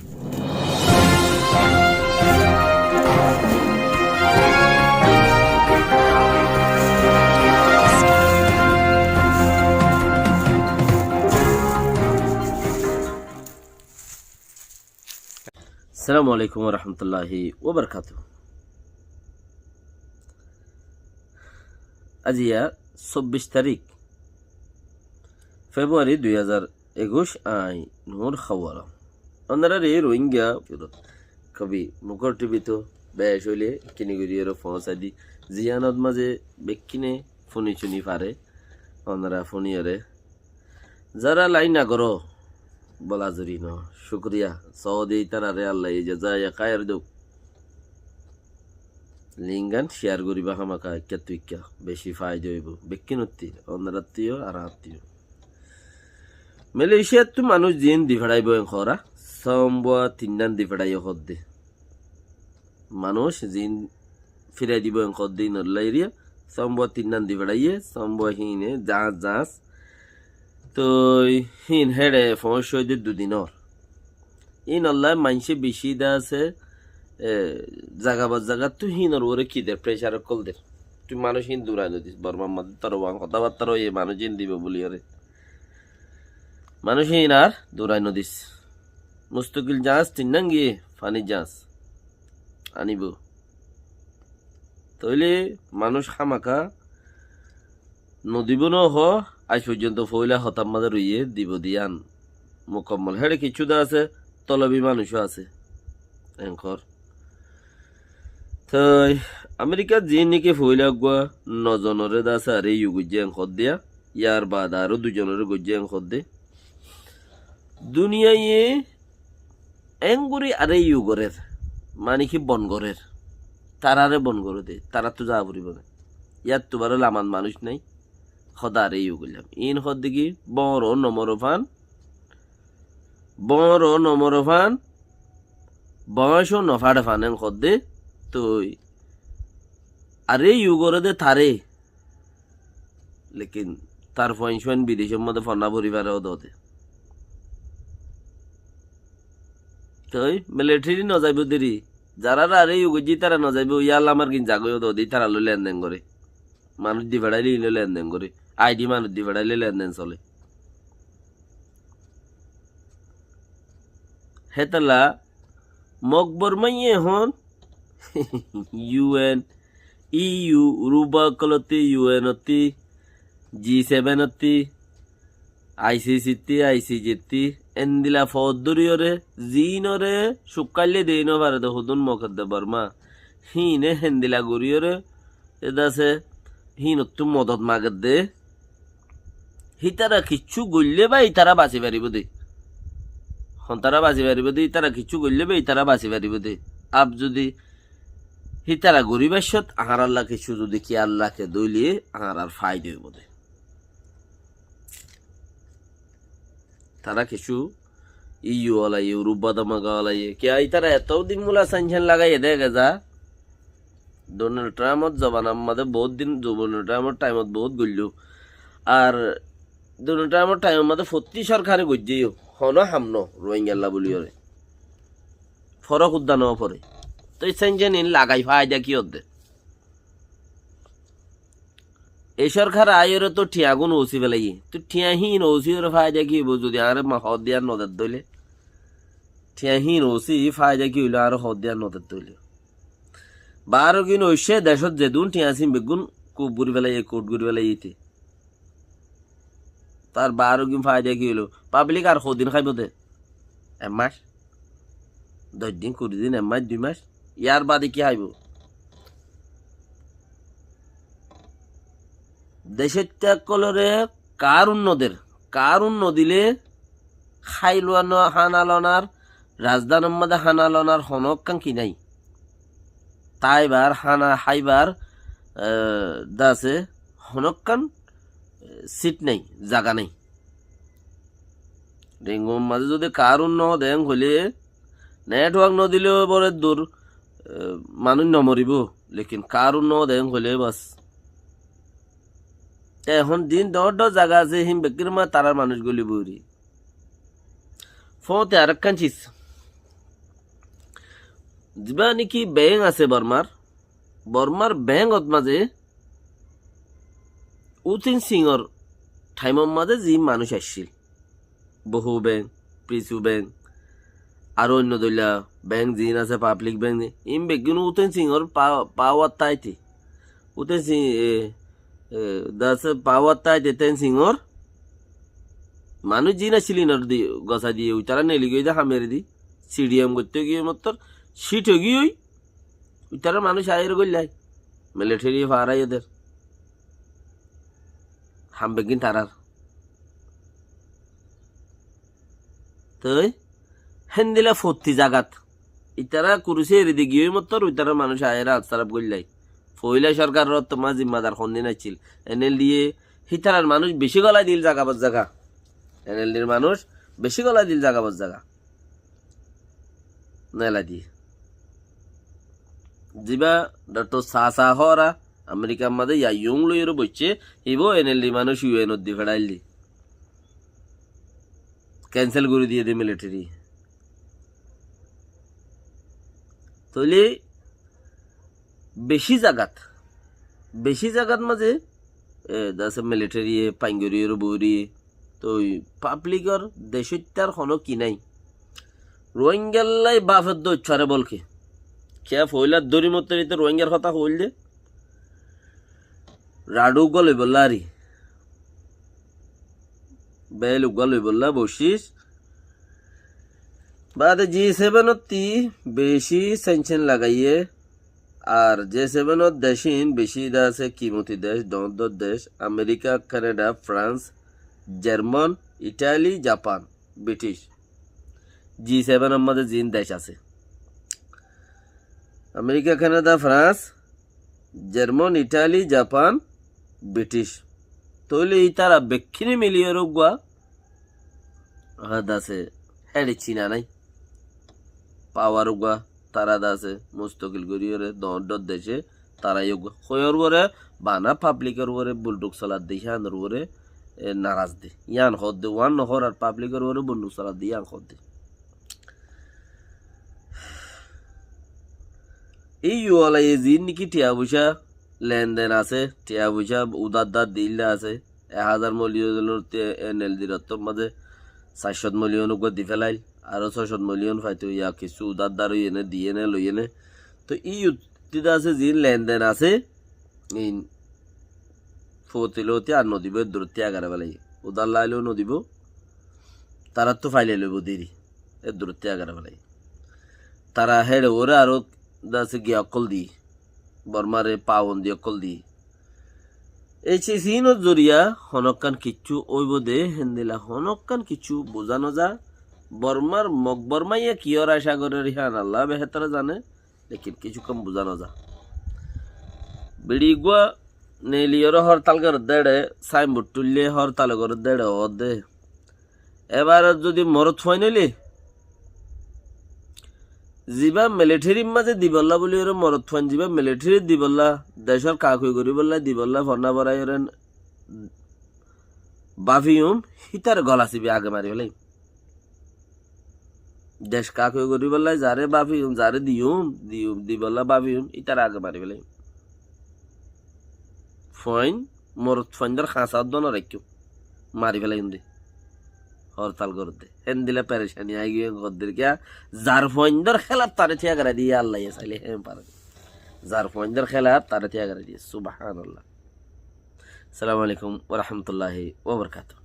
আসসালামু আলাইকুম রহমতুল্লাহি ওবরকাত। আজিয়া 24 তারিখ ফেব্রুয়ারি 2021 আই নূর খাওয়ারা আপনারা রে রোহিঙ্গা কবি মুখর টিভি তো বেশ হইলে কিনিগুড়িয়ের ফসাদি জিয়ানত মাঝে বেকিনে ফোনি চুনি পারে আপনারা ফোনিয়ারে যারা লাইন না করো বলা জরি ন শুক্রিয়া সৌদি তারারে আল্লাহ জাজায়া খায়ের দেও লিঙ্গান শেয়ার করিবা হামাকা কেতুইকা বেশি ফায়দা হইব বেকিনত্তি অন্যরাত্মীয় আর আত্মীয় মালয়েশিয়াত তো মানুষ জিন দি ফেড়াইব খরা সম্বা তিনদান দি ফেড়াইও হদ্দে মানুষ জিন ফিরাই দিব খদ্দি নল্লাইরিয়া সম্বা তিনদান দি ফেড়াইয়ে সম্বা হিনে জাহাজ তো হিন হেডে ফসইদের দুদিনর ইন আল্লাহ মানসে বেশি দা আছে জাগা তো হিনর ওরে কি দে প্রেশার কল দে তুই মানুষ হিন দূরাই নদিস বর্মার মধ্যে তোর কথাবার্তা এ মানুষ হিন দিব বলি ওরে মানুষ হিন আর দূরাই নদিস মুস্তকিল জাহাজ তিন গিয়ে ফানি জাহাজ আনিব তইলে মানুষ খামাকা নদীব ন হ আজ পর্যন্ত ফইলা হতাম মাঝে রইয়ে দিব দিয়ান মোকাম্মল হেড়ে কিছু দা আছে তলবি মানুষও আছে এঙ্কর তাই আমেরিকা যে নাকি ফইলা গুয়া নজনরে দা আছে আর ইউ গুজে এঙ্কর দিয়া ইয়ার বাদ আরো দুজনের গুজে এঙ্কর দে দুনিয়ায় এঙ্গুরি আরে ইউ গরের মানে কি বন গরের তারারে বন গরে দে তারা তো যা পড়িব না ইয়ার তো বারো লামান মানুষ নাই খদারে ইউ গেলাম ইন খদ দেখি বড় নমরফান বয়স নফাড়ে ফানেন খদ দে তুই আরে ইউ করে দে তারে লেকিন তার ফয়েন বিদেশের মধ্যে ফনা পরিবারেও দে তুই মিলিটারি ন যাইব দেরি যারা আরে ইউ গজি তারা ন যাইব ইয়াল আমার কিন জাগয় দি তারা লো লেনদেন করে মানুষ দি ভেড়াইলে ইলে লেনদেন করে আইডি মানুষ দি ভেড়াইলে লেনদেন চলে হেতলা মকবর মাইয়ে হন ইউএন ইউ রুবা কলতি ইউএন অতি G7 অতি আইসিজিতি এন্দিলা ফদরিয়রে জিনরে সুকালে দেইন পারে তো হুদুন মকদ্দে বর্মা হিনে হেন্দিলা গরিয়রে এদাসে হিনত্তু মদত মাগত দে হিতারা কিচ্ছু গল্লে বা ইতারা বাঁচি পারিব দে হন্তারা বাঁচি পারিব দে ইতারা কিচ্ছু গল্লে বা ইতারা বাঁচি পারিব দে আপ যদি হিতারা গরিবাসত আহার আল্লাহ কিছু যদি কি আল্লাহকে দইলিয়ে আহার আর ফায়দা হইব দে তারা কিছু ইউ আলাই ইউরোপ দামাগা আলাই কে ইতারা এত দিন মুলা সানশন লাগাই দেখে যা ডোনাল্ড ট্রাম্পত জবানার মধ্যে বহুত দিন ডোনাল্ড ট্রাম্পর টাইমত বহুত গল্য আর ডোনাল্ড ট্রাম্পর টাইমের মধ্যে ফতি সরকারে গজ্জিও হন হামন রোহিঙ্গাল্লা বলি ওরে ফরক উদ্যান পরে তো সেনজেন লাগাই ফায়দা কি হতে এই সরকার আয়ের তো ঠিয়াগুন ওসি পেলাই তো ঠিয়াহীন ওসি ওর ফায়দা কি হইব যদি আর হদ দিয়ার নদের দইলে ঠিয়াহীন ওসি ফায়দা কি হইল আর হদ দিয়ার নদের দইলে বারো কিন ঐশে দেশত যেদুন ঠিয়াসিম বেগুন খুব বুড়ি বেলাই কোট গুড়ি বেলাই ইতে তার 12 কিন ফায়দা কি হইল পাবলিক আর কদিন খাইব দে এক মাস 10 দিন 20 দিন এক মাস 2 মাস ইয়ার বাদে কি খাইব দেশের ত্যাগ কলরে কার দিলে খাইলোয়ানো হানালনার রাজধানীর মধ্যে হানালনার হনকান কি নাই তাইবার হানা হাইবার দাসে হনকান সিট নাই জায়গা নাই ডেঙ্গুর মাঝে যদি কারণ ন দেন হলে নেটওয়ার্ক ন দিলেও বড় দূর মানুষ নমরিব লেকিন কারণ ন দেন হলে বাস এখন দিন দর জায়গা আছে হিম বেকির মা তারার মানুষগুলি বইরি ফোতে আর কান চিস যিবা নেকি বেং আছে বর্মার বেংত মাঝে উথিন সিংর টাইমৰ মাঝে যি মানুষ আসছিল বহু ব্যাং প্রিসু ব্যাং আর অন্য দলীয় ব্যাংক জিন আছে পাবলিক ব্যাংক ইম বেগুন উতেন সিংর পাওয়ার তাইতে উতেন সিং দাস পাওয়ার তাইতে তেন সিংর মানুষ জিন আসছিল দি গছা দিয়ে ওই তারা নেলি গিয়ে হামের দি সিডিএম করতে গিয়ে মত সিট হয়ে গিয়ে ওই তারা মানুষ আয়ের গল্লাই মিলিটারি ফারাই ওদের হাম বেগিন তারার তো হেন্দিলা ফত্তি জাগাত ইতারা কুরুসে এরিদি গিয়ে মতর ইতারা মানুষ আয়েরা আতসারাপ গল্লাই ফইলা সরকার তোমার জিম্মাদার খন্দিন আছিল এনএল দিয়ে হিতারার মানুষ বেশি গলায় দিল জাগাবাজ জাগা এনএল ডির মানুষ বেশি গলায় দিল জাগাবাজ জাগা নেলা দিয়ে জিবা ডক্টর সা হরা আমেরিকার মাঝে ইয়ং লইয়ের বসছে ইবো এনএল ডি মানুষ ইউএন দি ফেড়াইলি ক্যান্সেল করে দিয়ে দে মিলিটারি তাহলে বেশি জাগাত মাঝে দাসে মিলিটারি পাইঙ্গরির বৌরি তো পাবলিকর দেশত্যার কোনো কি নাই রোহিঙ্গাল্লাই বাফের দৈচ্ছারে বলকে কে ফইলার দড়ি মতো রোহিঙ্গার কথা হইল দে রাডু গলে বললা আরি বেল গলে বললা বসিস বাদে G7 বেশি স্যাংশন লাগাইয়ে আর G7 দেশিন বেশি আছে কিমতি দেশ দন্ত দেশ America Canada France German Italy Japan British G7 আমাদের জিন দেশ আছে America Canada France German Italy Japan British তৈলে এই তারা বেক্ষিনে মিলিয়ে রোগা আছে হেডে চিনা নাই পাওয়ার উগা তারা দাসে মুস্তকিল গরিয়রে দন্ড দেশে তারাই উগা হয়র বরে বানা পাবলিকের বরে বুলডুক সালাদ দি হানর বরে নারাজ দে ইয়ান হদ দে ওয়ান নহর আর পাবলিকের বরে বুলডুক সালাদ দি ইয়ান হদ দে এই ইউলা এই জিন নাকি টিয়া পয়সা লেনদেন আছে টিয়া পয়সা উদার দিল আছে 1000 মিলিয়ন এনএল দিরত্তর মাঝে 400 মিলিয়ন উগা দি ফেলাইল আরো 600 মিলিয়ন ফাইতো ইয়া কিছু উদার এনে দিয়ে নে লইয়ে নে তো ই উত্তিদা আছে জিন লেনদেন আছে ইন ফতিলতি আর নদিব দূরত্বে আগারে বেলাই উদার লাইলেও নদিব তারা তো ফাইলে লইব দেরি এ দূরত্বে আগারে বেলাই তারা হেড ওরে আরো দাসে গিয়ে অকল দি বর্মারে পাওন দি অকল দি এই সিন জরিয়া হনকান কিচ্ছু ওইব দে হেন্দিলা হনকান কিছু বোঝানো যা বর্মার বর্মাইয়া কিয়র আশা করে রিহান আল্লাহ বেহতরা জানে লেকিন কিছু কম বোঝানো যা বিড়িগুয়া নেলিয়র হরতাল করে দেড়ে সাইনবোর্ড তুললে হরতাল করে দেড়ে ও দে এবার যদি মরত হয় নিলি যিবা মিলিটারির মাঝে দিবল্লা বলি ওর মরত ফান যিবা মিলিটারি দিবল্লা দেশের কাকুই করি বললা দিবল্লা ফর্না বড়াই ওর বাফিউম হিতার গলা চিবি আগে মারি ফেলাই দেশ কাকুই করি বললা যারে বাফিউম যারে দিউম দিবল্লা বাফিউম ইতার আগে মারি ফেলাই ফাইন মরত ফাইন্দার খাঁচার দন রাখিও মারি ফেলাই হিন্দি হরতাল করতে হেন দিলে পেরেশানি আই গিয়ে গদ্দের কিয়া যার ফইন্দর খেলাপ তারে থিয়া করে দিয়ে আল্লাহ চাইলে হেম পারে যার ফইন্দর খেলাপ তারে থিয়া করে দিয়ে সুবহানাল্লাহ। আসসালামু আলাইকুম ওয়া রাহমাতুল্লাহি ওয়া বারাকাতুহু।